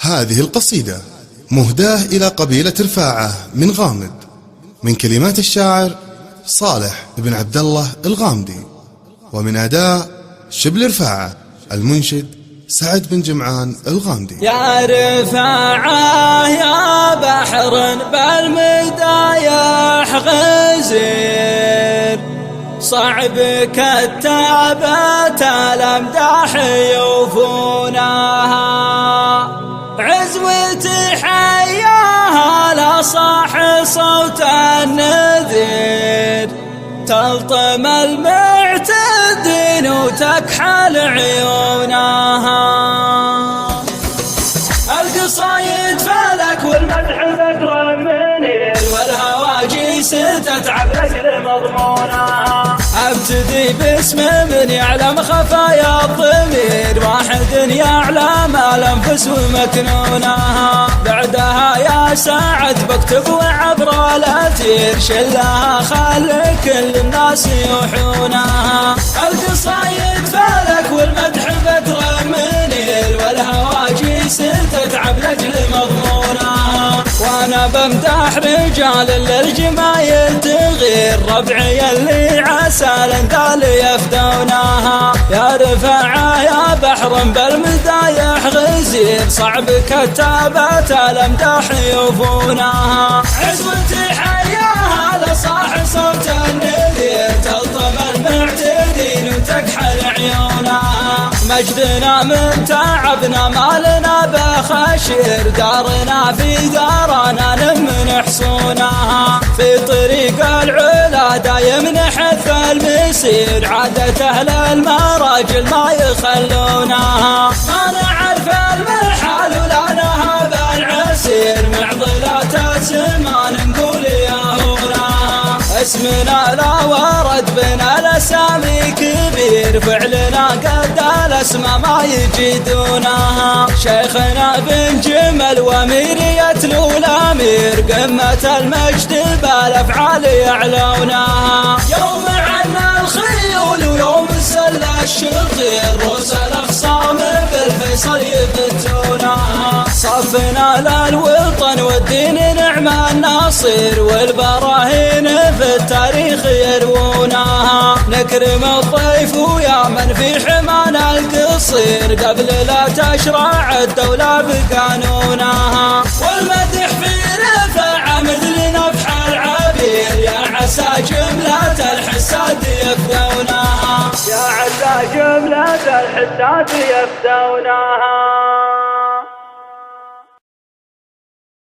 هذه القصيدة مهداة إلى قبيلة رفاعة من غامد، من كلمات الشاعر صالح بن عبد الله الغامدي، ومن أداء شبل رفاعة. المنشد سعد بن جمعان الغامدي. يا رفاعة يا بحر بالمدايح غزير، صعب كتابة الأمداح يوفونها، عزوتي حياها لصاح صوت النذير، تلطم المعتدين وتكحل عيونها. القصايد فلك والمدح ذكر منير، والهواجيس تتعب لأجل مضمونها. ابتدي باسم من يعلم خفايا الضمير، واحد يعلم الانفس ومكنونها. بعدها يا سعد بكتب وعبر الاثير، شلها خلي كل الناس يوحونها. القصايد فلك والمدح ذكر منير، والهواجيس تتعب لاجل مضمونها. وانا بمدح رجال للجمايل تغير، ربعي اللي عسى الانثال يفدونها. يا رفاعة يا بحر بالمدايح غزير، صعب كتابة الامداح يوفونها. عزوتي حياها لصاح صوت النذير، تلطم المعتدين وتكحل عيونها. مجدنا من تعبنا مالنا بخشير، دارنا في دارنا نمن حصونها. في طريق العلا دايم نحث المسير، عادة أهل المراجل ما يخلونها. ما نعرف المحال ولا نهب العسير، معضلات الزمان نقول يا هونا. اسمنا لا ورد بنا الاسامي كبير، فعلنا قد الاسماء ما يجدونها. شيخنا بن جمل وامير يتلو الامير، قمة المجد بالافعال يعلونها. يوم عنا الخيول ويوم سل الشطير، رؤوس الاخصام بالفيصل يفتونها. صفنا للوطن والدين نعم الناصر، والبراهين في التاريخ يروونها. نكرم الضيف ويا من في حمانا القصير، قبل لا تشرع الدولة بقانونها. والمدح في رفاعة مثل نفح العبير، يا عسى جملة الحساد يفدونها. يا عسى جملة الحساد يفدونها.